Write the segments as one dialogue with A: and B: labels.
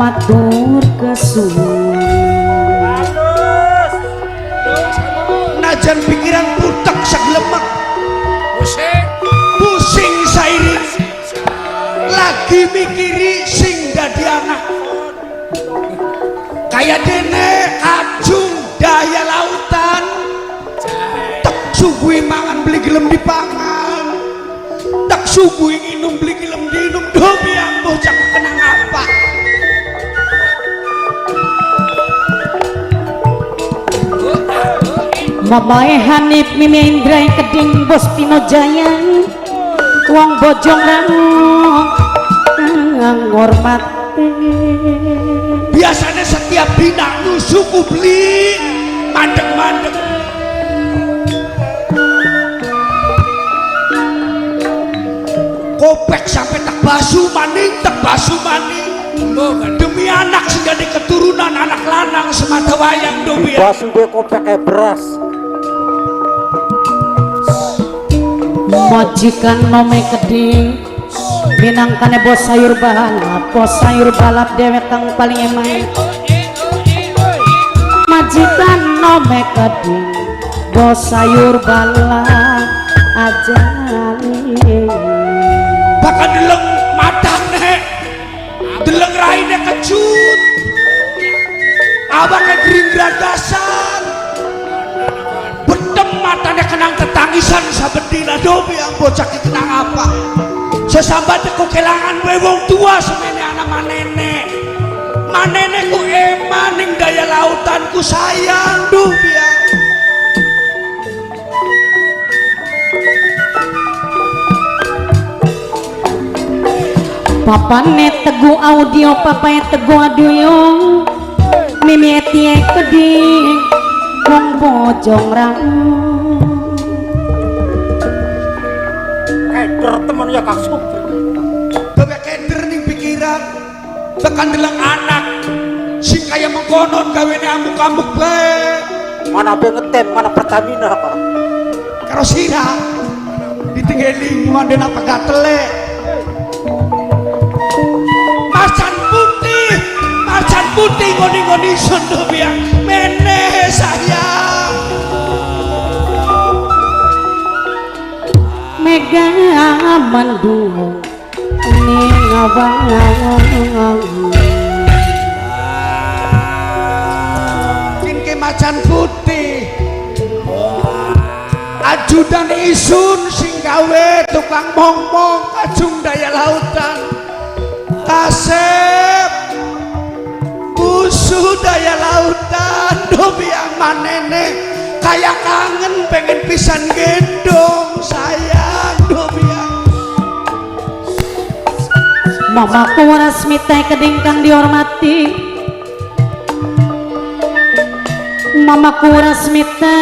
A: matur kesuwun
B: najan pikiran putek saglemek pusing sairing lagi mikiri sing dadi anak kaya dene kajung daya lautan tak suguhi mangan beli gelem dipangan tak suguhi nginum beli gelem diinum domi yang bocah kenang apa
A: Mamae Hanif Mimi Indra Keding Bos Pino Jaya Wong Bojong Rangung ngormat
B: biasanya setiap dina nusuku beli mandek-mandek kopek sampai tak basu maning demi anak sing jadi keturunan anak lanang semata wayang domi
C: basu gue kopek kayak beras
A: majikan nome Keding minangkane bos sayur balap dewek kang paling emang majikan nome Keding bos sayur balap aja
B: bakal deleng matane deleng raine kecut abang ngering gradasan betem matane kenang tetangisan sabedina dobi yang bocah kenang apa sesambat ku kelangan we wong tua semene anak manene ku emaning daya lautan ku sayang dobi yang
A: papane Teguh audio papae Teguh aduyung Mimi Etie Keding Wong Bojong Rangung
C: keder temen ya Kak Sup
B: bebek keder ning pikiran tekan deleng anak sing kaya mengkonon gawene amuk-amuk bae
C: mana be ngetem mana Pertamina Pak
B: karo sirah ditinggeli ngandena pegatele macan putih ngoni-ngoni sondo biang meneh sayang
A: Mega mendung ning abang
B: ke macan putih ajudan isun sing gawe tukang mong-mong kajung daya lautan kasep busu daya lautan dobi yang manene kayak kangen pengen pisan gendong sayang dobi yang
A: Mamaku Rasmita Keding kang dihormati Mamaku Rasmita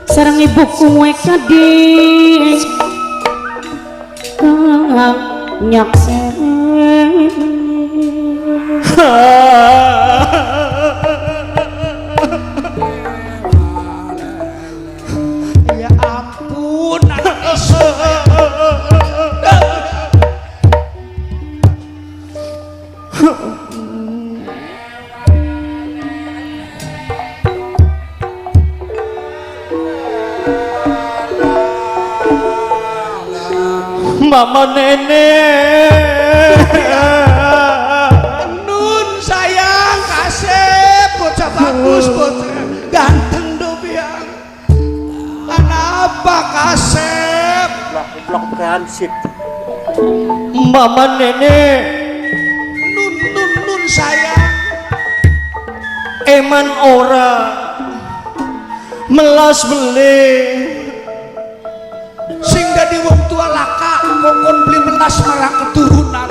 A: sareng ibuku Keding kang nyaksen
B: ya ampun
C: Mama nenek
B: nun sayang kasep bocah bagus bocah ganteng dobiang kenapa kasep
C: blok hansip Mama nenek
B: nun sayang
C: eman ora melas beli
B: sing dadi wong tua laka ngongkon beli melas marang keturunan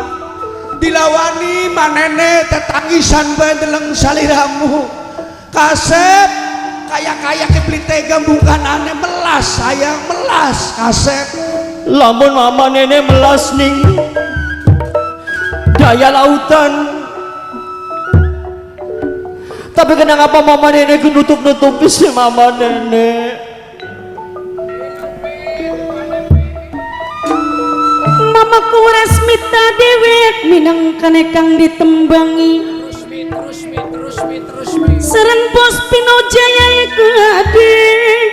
B: dilawani manene tetangisan bae deleng saliramu kasep kaya ke beli tega bukan aneh melas sayang melas kasep
C: lamun mama nenek melas ning daya lautan tapi kenapa mama nenek nutup-nutupi si mama nenek
A: Mamaku Rasmita dewek minangkane kang ditembangi adik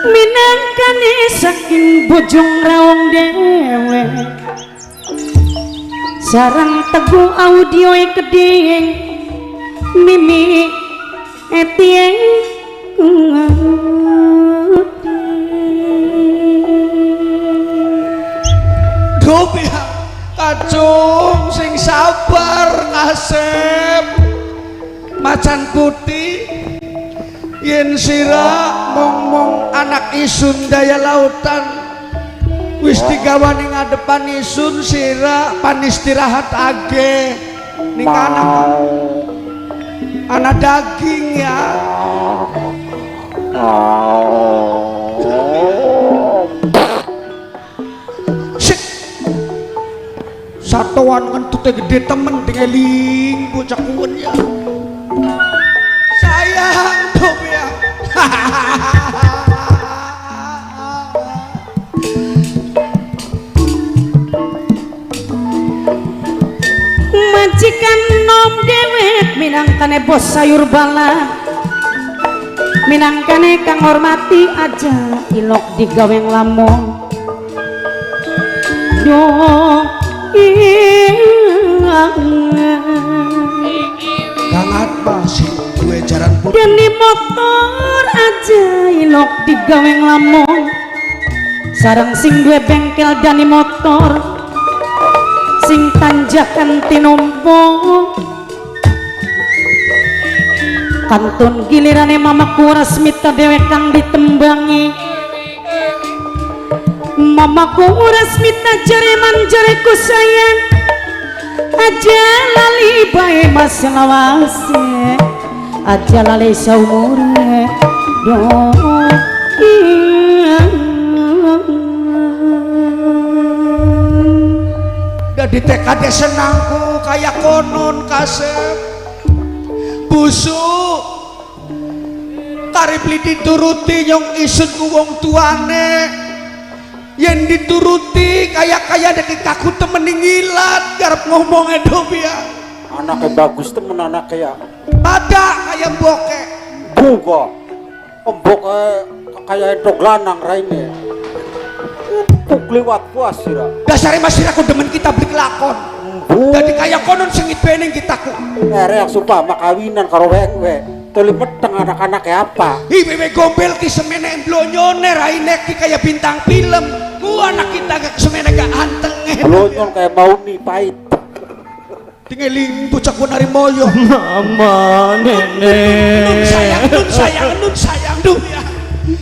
A: minangkane saking bojong rawong dewe sarang teguh audio keding mimi etieng
B: Dopia kacung sing sabar Kasep macan putih yen sira mong anak isun daya lautan wis digawani ngadepan isun sira panistirahat age ning anak daging ya satuan ngentute gede temen dengeling bocah kuwen ya sayang dong ya
A: majikan nom dewek minangkane bos sayur bala minangkane kang hormati aja ilok digaweng lamun
B: banget masih gue jaran putih
A: dan di motor aja ilok digaweng lamun sarang sing gue bengkel dan di motor sing tanjakan tinumpuk kantun gilirane mamaku Rasmita dewek kang ditembangi mamaku Rasmita jareman jareku sayang aja lali bae mas lawase aja lali saumure
B: di TKD senangku kayak konon Kasep busuk karib li dituruti nyong isun ku wong tuane yang dituruti kayak deki kaku temen ngilat garap ngomongnya Dopia
D: anaknya bagus temen anaknya
B: ada kayak bokeh
D: buka embok kayak dog lanang raine empuk lewat puas sira
B: dasari masih aku demen kita beli lakon jadi kayak konon sengit bening kita ku
D: yang sumpah makawinan karo wewe tuli meteng anak-anaknya apa
B: wewe gombel ki semene blonyone raine ki kayak bintang film ku anak kita gak semene gak anteng
D: blonyon kayak Mauni pahit
B: tingeling bocah ku nari moyo
C: mama nenek
B: nun sayang dum ya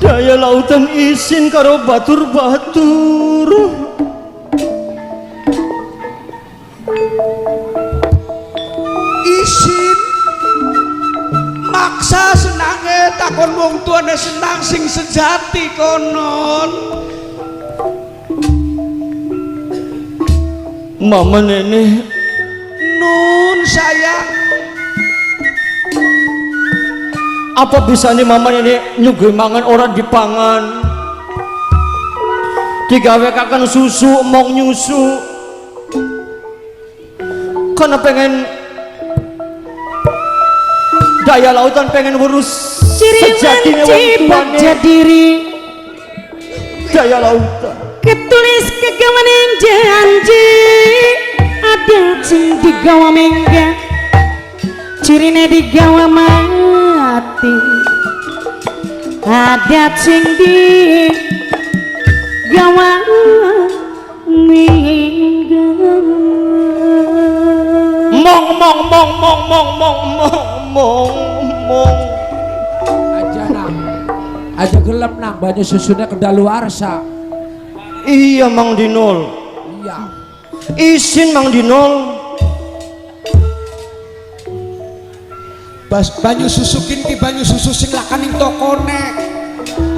C: daya lautan isin karo batur-batur
B: isin maksa senange takon wong tuane senang sing sejati konon
C: mama nenek
B: nun sayang
C: apa bisa nih mama nenek nyuguh mangan orang dipangan digawe kakan susu mong nyusu karena pengen daya lautan pengen urus sejatinya wong tuane
A: diri
C: daya lautan
A: ketulis kegawaning janji ada sing digawa mengga cirine digawa mati ada sing digawa mengga
C: mong
E: aja nang aja gelap nang banyak susunya kedaluarsa
C: iya Mang Dinol
E: iya
C: isin Mang Dinol
B: banyu susukin ki banyu susu sing lakaning tokone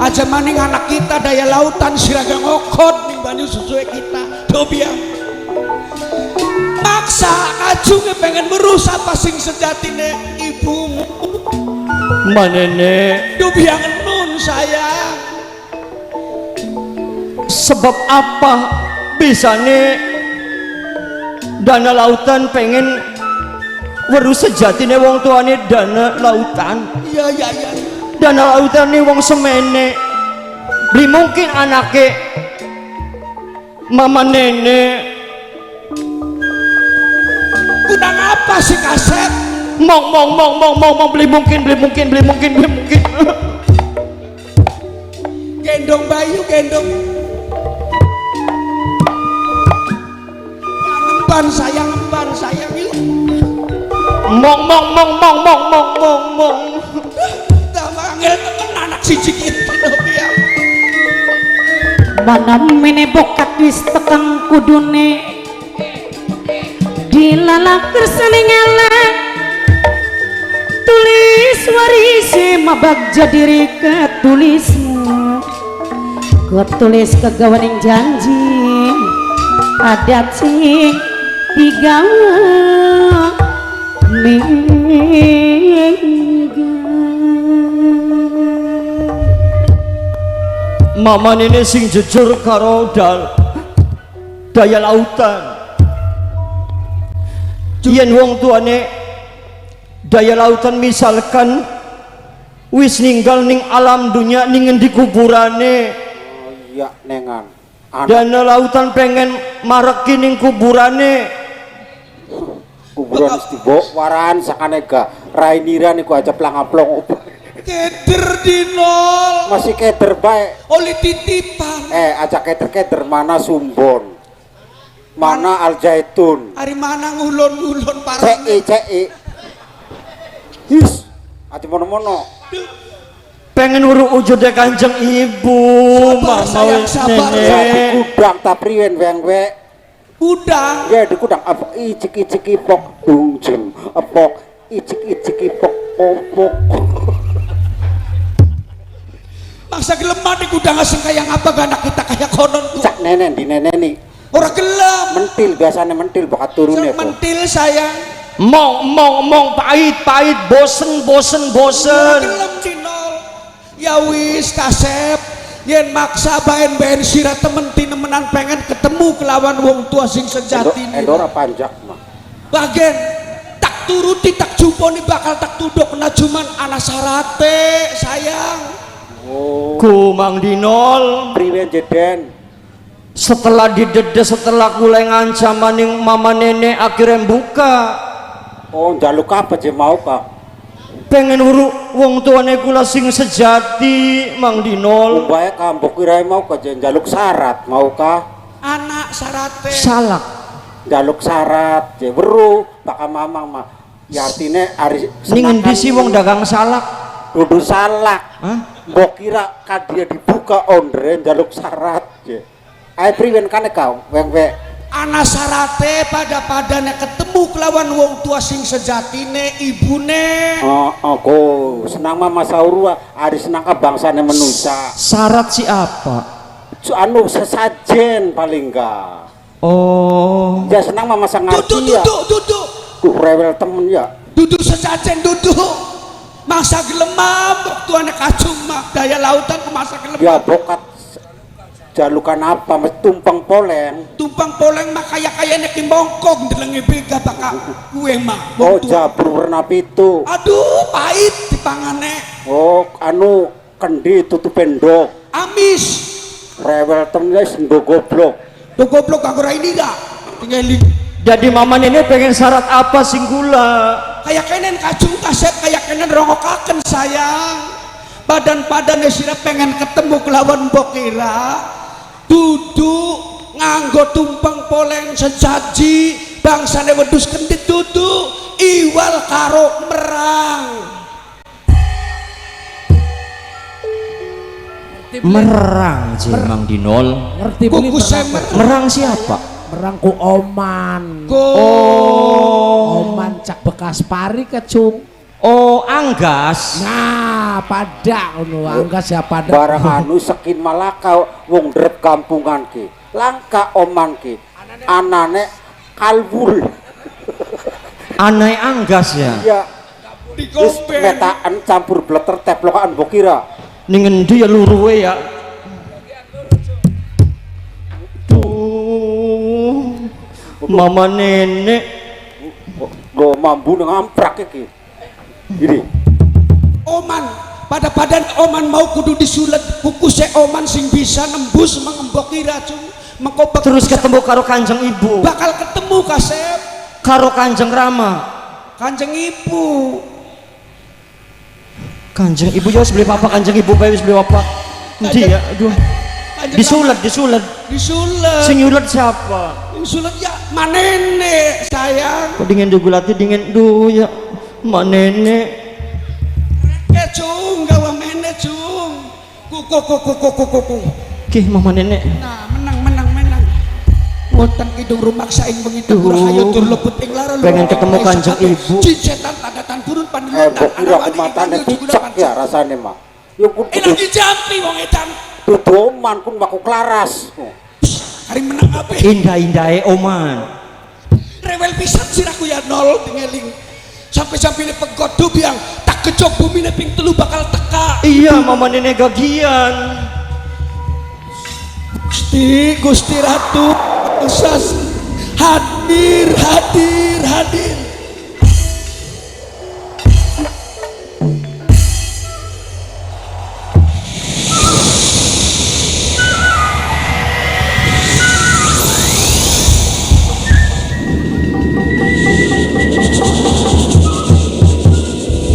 B: aja maning anak kita daya lautan siraga ngokot ning banyu susu kita Dopia maksa kacungnya pengen merus apa sing sejatine ibumu
C: mbak nenek
B: Dopia ngenun sayang
C: sebab apa bisa nih dana lautan pengen weruh sejatine wong tuane dana lautan.
B: Iya iya iya.
C: Dana lautan nih wong semene. Beli mungkin anake mama nenek.
B: Kudang apa sih Kasep?
C: Mong beli mungkin.
B: Gendong Bayu, gendong. Emban sayang yuk.
C: Mong.
B: Dah manggil temen anak siji gitu ya.
A: Mana mene bokat wis tekang kudune dilalak kersening elek tulis warise mabagja diri ketulismu ketulis kegawaning janji adat sing digawa
C: mama nenek sing jujur karo daya lautan. Yen wong tuane daya lautan misalkan wis ninggal ning alam dunia ning endi kuburane.
D: Oh iya nengan.
C: Dana lautan pengen mareki ning kuburane.
D: Kuburan istibo waran sakane ga rainiran iku aja plang-plong.
B: Keder dinol.
D: Masih keder bae.
B: Oli titipan.
D: Aja keder mana Sumbon. Mana Al Zaitun.
B: Hari mana ngulon-ngulon parang.
D: Cek. His. Ati mono-mono.
C: Pengen uru wujude Kanjeng Ibu,
B: Sabar, sayang, sabar.
C: nenek.
D: Kudang tapriwen weng-we.
B: Udang.
D: Ya di kudang apa icik-iciki pok dungjem. Pok icik-iciki pok popok.
B: Masa gelemah di gudang asing kayak apa anak kita kayak konon tuh.
D: Cak nenen di neneni.
B: Orang gelem.
D: Mentil biasanya mentil bakat turunnya kok.
B: Mentil sayang.
C: Mong pahit bosen.
B: Orang gelem cinol. Ya wis Kasep. Yen maksa baen sirat temen tinemenan pengen ketemu kelawan wong tua sing sejati ini.
D: Endora panjak mah.
B: Bagian tak turuti tak jumponi bakal tak tudok na cuman anak sarate sayang.
D: Oh.
C: Ku Mang Dinol.
D: Priwen jeden.
C: Setelah didede, setelah kulai ngancaman yang mama nenek akhirnya buka.
D: Oh jaluk apa je mau kah?
C: Pengen uruk wong tuane kula sing sejati Mang Dinol.
D: Umpaya kampung kira mau kah je jaluk syarat mau kah?
B: Anak sarate.
C: Salak.
D: Jaluk syarat je weru bakal mamang mah. Ya artinya hari
C: Ning endi sih wong dagang salak?
D: Dudu salak.
C: Hah?
D: Mbok kira kadia dibuka ondren jaluk syarat je. Ayo priwen kane kau weng-we.
B: Anak sarate pada-padanya ketemu kelawan wong tua sing sejatine ibune.
D: Ko senang mama saurua hari senang ke bangsane manusia.
C: Syarat si apa?
D: Anu sesajen paling enggak.
C: Oh.
D: Ya senang mama sangat dia.
B: Duduk.
D: Tuh rewel temen ya.
B: Duduk sesajen duduk. Masa gelemam waktu anak kacung mah daya lautan ke masa gelemam.
D: Ya bokat jalukan apa mas tumpang poleng.
B: Tumpang poleng mah kaya-kayanya ki mongkong delengi bega baka kue mah.
D: Oh jabru warna pitu.
B: Aduh pahit dipangane.
D: Oh anu kendi tutup pendok.
B: Amis.
D: Rewel temen guys ndo goblok.
B: Tuh goblok kagak ini dah. Tinggal
C: Jadi mama nenek pengen syarat apa singgula?
B: kayak kenen kacung Kasep kayak kenen rongokaken sayang. Badan-badannya sira pengen ketemu kelawan bokira. Duduk nganggo tumpang poleng sejaji bangsane wedus kendit duduk iwal karo merang.
C: Merang sih Mang Dinol.
E: Ngerti beli
B: Kuku semer.
C: Merang siapa?
E: merangku Oman. Oman cak bekas pari kecung.
C: Oh Anggas.
E: Nah pada anu Anggas ya pada.
D: Barang anu sekin Malaka wong drep kampungan ki. Langka Oman ki. Anane kalbul.
C: Anai Anggas ya.
D: Ya. Wis metaan campur bleter teplokan mbok kira.
C: Ning endi ya luruwe ya. Tuh. Mama nenek
D: Go mambu nang amprak iki. Gini.
B: Oman pada badan Oman mau kudu disulet kukusnya Oman sing bisa nembus mengemboki racun mengkobek
C: Terus ketemu karo Kanjeng Ibu,
B: bakal ketemu Kasep
C: karo Kanjeng Rama.
B: Kanjeng Ibu
C: Kanjeng Ibu ya sebeli apa Kanjeng Ibu bae wis beli apa? Endi ya? Aduh.
B: Kanjeng
C: Disulet.
B: disulet
C: Sing nyulet siapa?
B: disulet ya manene sayang
C: Kok dingin dugulati dingin duh ya. Manene.
B: cung gawa mene cung kuku
C: Kih mama nenek.
B: nah menang ngotan kidung rumah saing begitu rahayu tur lebet ing lara
C: Pengen ketemu Kanjeng Ibu.
B: cincetan tandatan purun pandengan
D: Kira matane cicak ya rasane mah. Yo
B: enak dijampi wong edan
D: dodoman kun baku klaras.
B: hari menang apa
C: Indah-indahe Oman.
B: rewel pisan sirahku ya nol tingeling sampai-sampai ini pegodo biang tak kecok bumi neping telu bakal teka
C: Iya mama nenek gagian.
B: Gusti Ratu Sas hadir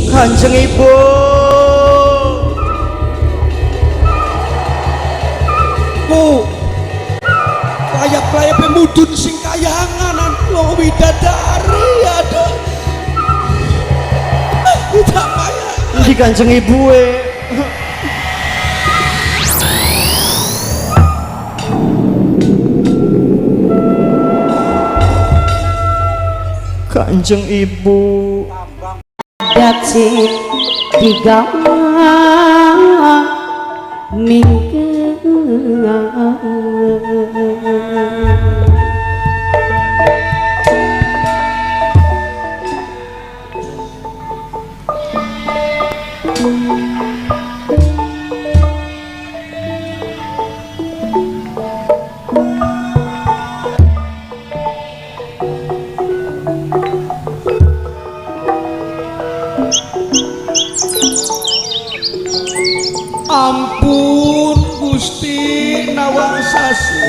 C: Kanjeng Ibu.
B: Layak pemudun sing kayangan lo widadari aduh tidak payah
C: Di Kanjeng Ibu Kanjeng Ibu.
A: Daci digawa mingke
B: ampun Gusti Nawang Sasi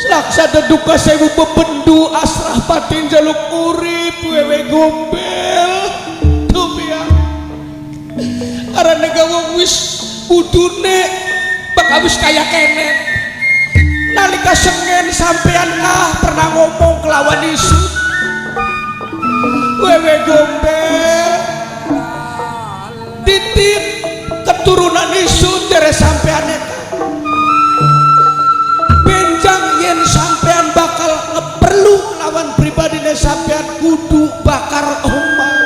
B: Slaksada duka sewu bebendu asrah batin jaluk urip wewe gombel tumiang arane gawa wis budune bakal wis kaya kene nalika sengen sampean pernah ngomong kelawan isu wewe gombel titip keturunan isu dari sampean eta benjang yen sampean bakal ngeperlu lawan pribadine sampean kudu bakar omah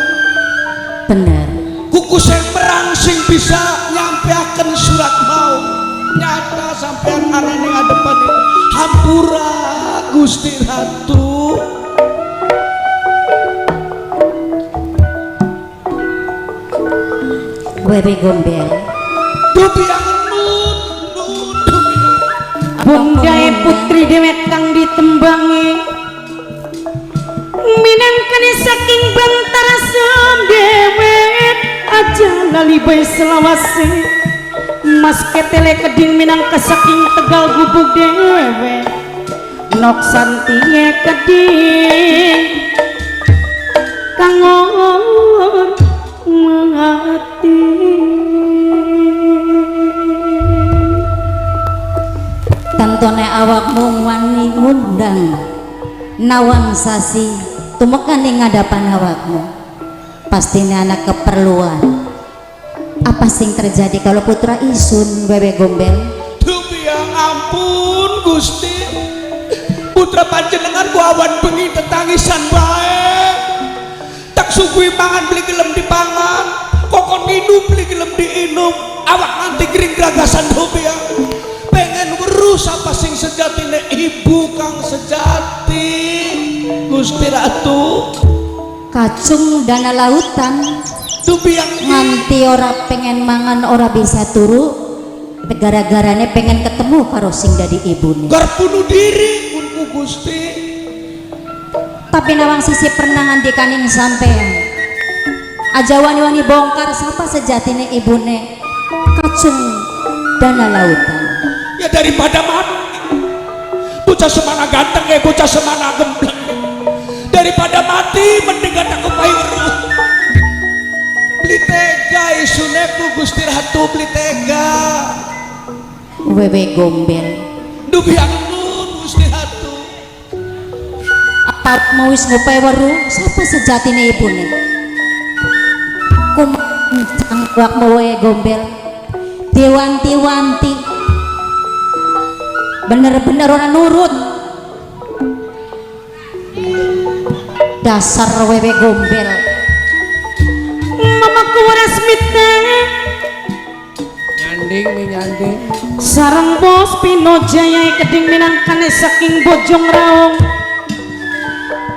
A: bener
B: kuku sing perang sing bisa nyampeaken surat mau nyata sampean anane ngadepan itu hampura Gusti Ratu
A: wewe gombel
B: dubiang nun
A: bundae putri dewek kang ditembangi minangkane saking bantara dewek aja lali bae selawase mas ketele keding minangka saking tegal gubuk dewek nok santie keding kangon mati
F: tantone awakmu wani ngundang Nawang Sasi tumekan ing ngadapan awakmu pastine anak keperluan apa sing terjadi kalau putra isun wewe gombel
B: dubiang ampun Gusti putra panjenengan ku awan bengi tetangisan bae tak sugui mangan beli gelem dipangan kokon minum beli gelem diinum awak nanti kering geragasan dubiang pengen werus apa sing sejatine ibu kang sejati Gusti Ratu
F: kacung dana lautan
B: dubiang
F: nganti ora pengen mangan ora bisa turu gara-garane pengen ketemu karo sing dadi ibune
B: gar bunuh diri kunku Gusti
F: tapi nawang sisi pernah ngandikaning sampean aja wani-wani bongkar siapa sejatine ibune kacung dana lautan.
B: Ya daripada mati bocah semana ganteng bocah semana gembleng, daripada mati mendingan aku payuru. Beli tega isuneku Gusti Ratu, beli tega
F: Wewe Gombel
B: dubiang Gusti Ratu.
F: apa mau wis ngopai waru siapa sejatine ibune cangkuak Wewe Gombel diwanti-wanti bener-bener orang nurut dasar Wewe Gombel.
A: mamaku waras mite
E: Nyanding nih nyanding.
A: sarang bos Pino Jaya keding minangkane saking Bojong Raung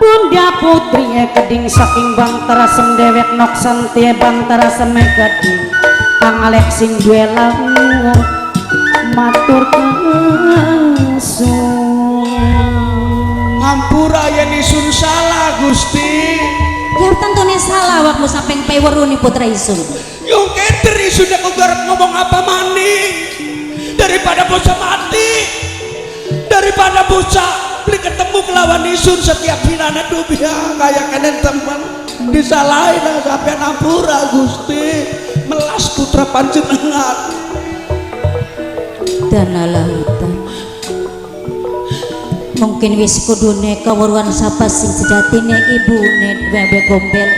A: Bunda Putri keding saking Bantara Sendewek Noksanti Bantara Semegadi Pangalek sing duwe laut matur kesun
B: Ngampura yen isun salah Gusti.
F: Ya tentunya salah wakmu sampai peweru nih putra isun.
B: Yung keder isun aku garap ngomong apa maning, daripada bocah mati, daripada bocah beli ketemu kelawan isun setiap hinana dubia kayak kenen teman disalahin sampai ngampura Gusti melas putra panjenengan
F: Dana lautan mungkin wis kudune kaweruan sapa sing sejatine ibune Wewe Gombel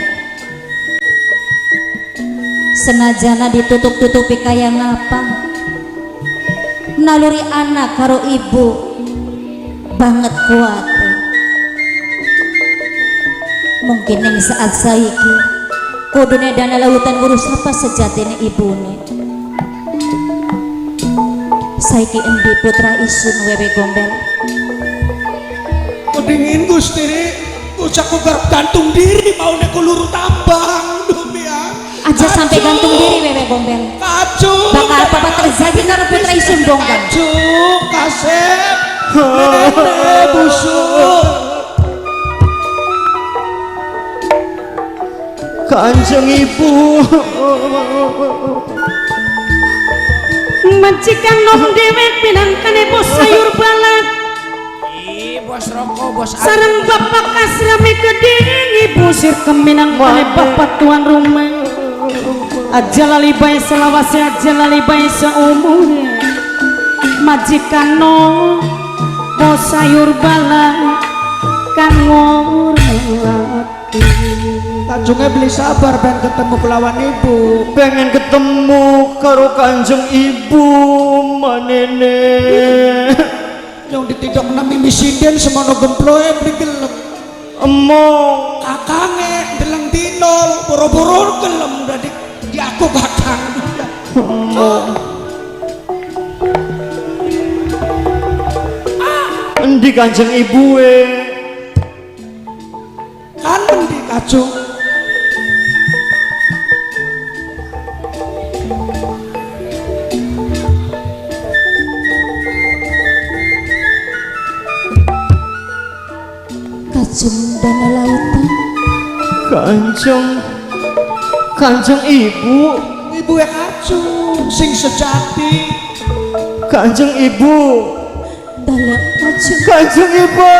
F: senajana ditutup-tutupi kaya ngapa naluri anak karo ibu banget kuat mungkin yang saat saiki kudune dana lautan ngurus apa sejatine ibune saiki endi putra isun Wewe Gombel
B: dingin Gusti ucapku garap gantung diri mau neku luru tambang dunia
F: aja sampai gantung diri Wewe Gombel
B: kacung
F: bakal apa terjadi karo putra isun dong kan
B: kacung kasep nenek busuk
C: Kanjeng Ibu
A: majikan nom dewek pinangkane bos sayur balak
E: Bos rokok, bos
A: sarang bapak kasrami keding ibu sirkem minangkane bapak tuan rumah aja lali bae selawase aja lali bae seumur majikan no bos sayur balak kan ngorati
B: kacungnya beli sabar pengen ketemu kelawan ibu
C: pengen ketemu karo Kanjeng Ibu manene
B: yang ditidak nami misinden semono gemploe beli gelem
C: emong
B: kakange deleng dinol boro-boro gelem udah di aku kakang
C: endi Kanjeng Ibu
B: kan endi kacung
F: kacung dana lautan
C: Kanjeng Ibu
B: ibu yang kacung sing sejati
C: Kanjeng Ibu
F: dalam kacung
C: Kanjeng Ibu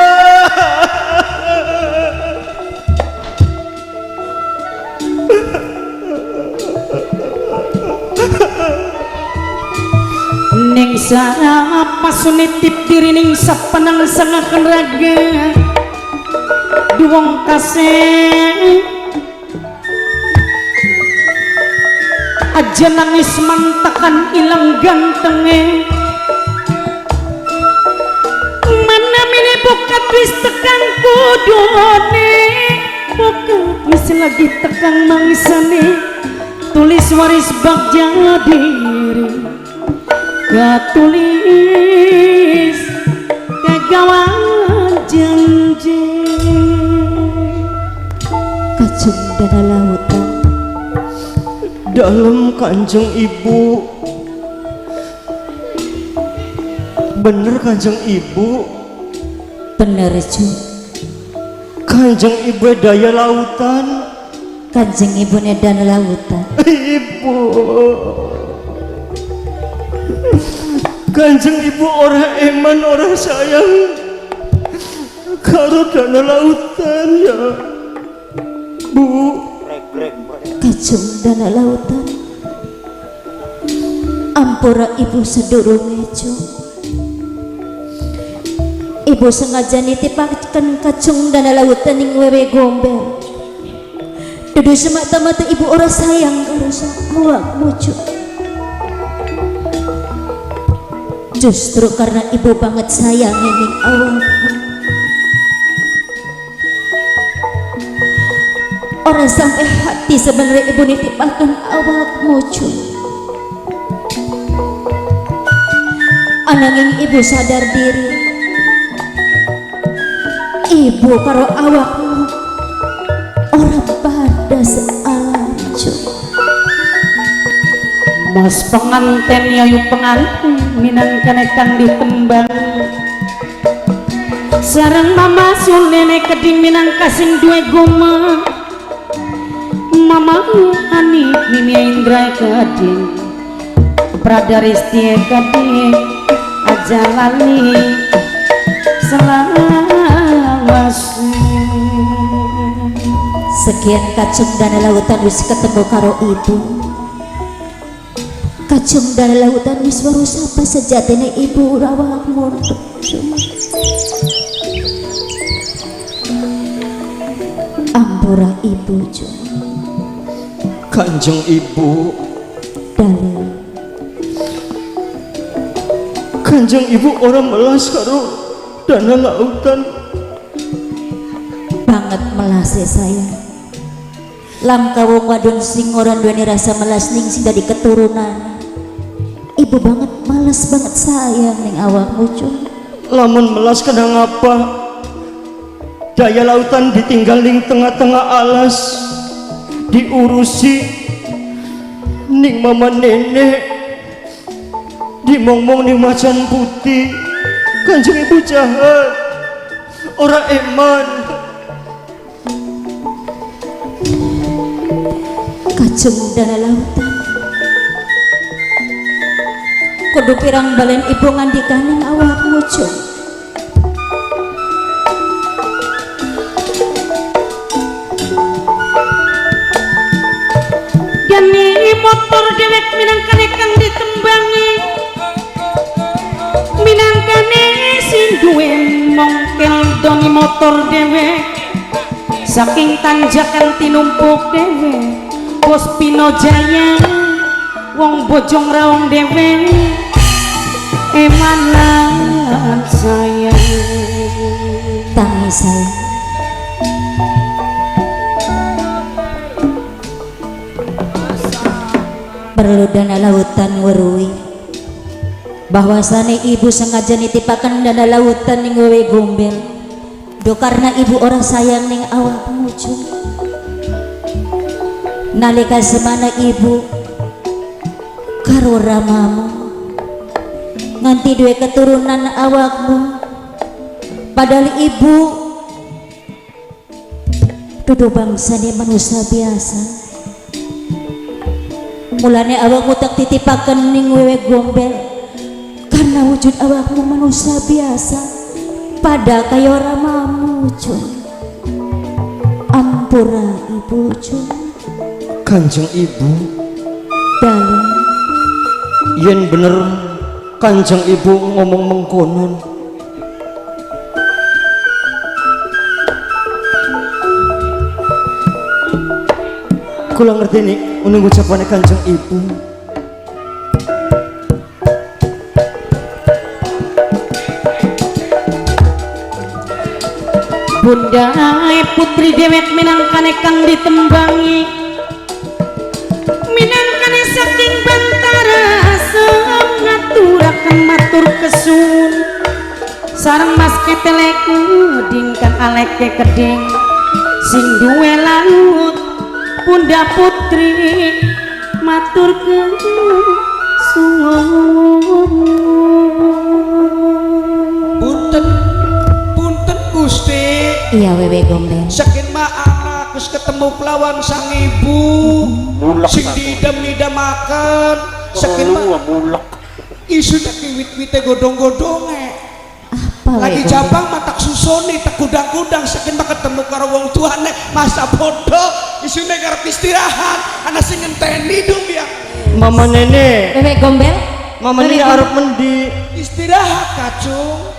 A: ning apa sunitip diri ning sapanang sangakan raga duwong kasih aja nangis mantakan ilang gantenge mana mini bukat wis tekang kudone bukat wis lagi tekang mangsane tulis waris bagja diri katulis kegawan janji
F: kacung dana lautan
C: dalam Kanjeng Ibu bener Kanjeng Ibu
F: bener cu
C: Kanjeng Ibu daya lautan.
F: Kanjeng ibune dana lautan.
C: Ibu, Kanjeng Ibu orang eman orang sayang karo dana lautan ya Bu.
F: Kajeng dana lautan, ampura ibu sedurunge Jo. Ibu sengaja nitipaken kajeng dana lautan ing wewe gombel. Dudu semata-mata ibu ora sayang karo awakmu Jo. Justru karena ibu banget sayang ning awakmu, orang sampai hati sebenarnya ibu nitipaken awakmu Jo. Ananging ibu sadar diri, ibu karo awakmu orang pada sealam Jo.
A: Mas penganten yayu pengantin minang kenekan ditembang sareng mama sul nenek keding minang kasing dua goma mama ani mimi indra keding pradaristi keding aja lali selawasi.
F: Sekian kacung dana lautan wis ketemu karo ibu. Kacung dana lautan wis baru sapa sejatine ibu rawakmu. Ampura ibu Jo.
C: Kanjeng Ibu,
F: Dalil
C: Kanjeng Ibu orang melas karo dana lautan.
F: banget melase saya. Langka wong wadon sing ora duweni rasa melas ning sing dari keturunan. Ibu banget males banget sayang ning awakmu Jo.
C: Lamun melas kadang apa? Daya lautan ditinggal ning tengah-tengah alas, diurusi ning mama nenek, dimong-mong ning macan putih. Kanjeng Ibu jahat, ora eman.
F: Kacung dana lautan, kudu pirang balen ibu ngandikaning awakmu Jo.
A: Dani motor dewek minangkane kang ditembangi minangkane sing duwe mongkel doni motor dewek saking tanjakan tinumpuk dewek Bos Pino Jaya wong bojong raung dewek emanan sayang
F: Tangi saya perlu dana lautan werui bahwasane ibu sengaja nitipaken dana lautan ning wewe gombel do karena ibu ora sayang ning awakmu Jo. Nalika semana ibu karo ramamu nganti duwe keturunan awakmu, padahal ibu dudu bangsane manusia biasa. Mulane awakmu tak titipaken ning wewe gombel karena wujud awakmu manusia biasa pada kaya ramamu Jo. Ampura ibu Jo.
C: Kanjeng Ibu,
F: Dalil
C: yen bener Kanjeng Ibu ngomong mengkonon, kula ngerti nih menunggu ucapannya Kanjeng Ibu.
A: Bunda putri dewek minangkane kang ditembangi minangkane saking bantara ngaturaken matur kesun sareng mas ketelek dingkang aleke keding sing duwe laut Bunda putri matur kesun
B: Punten Gusti
F: Iya wewe gombel.
B: saking ma anak terus ketemu pelawan sang ibu
D: Mulek
B: sing
D: satu.
B: diidam-idamaken saking ma
D: mulek.
B: isunya kiwit-wite godong-godonge
F: Apa
B: lagi
F: wewe gombel?
B: jabang matak susoni tak kudang-kudang saking ma ketemu karo wong tuane masa bodoh isune karep istirahat ana sing ngenteni dong ya
C: Mama nenek,
F: Wewe gombel.
C: mama
F: Wewe
C: nenek
F: gombel.
C: arep mendi.
B: istirahat kacung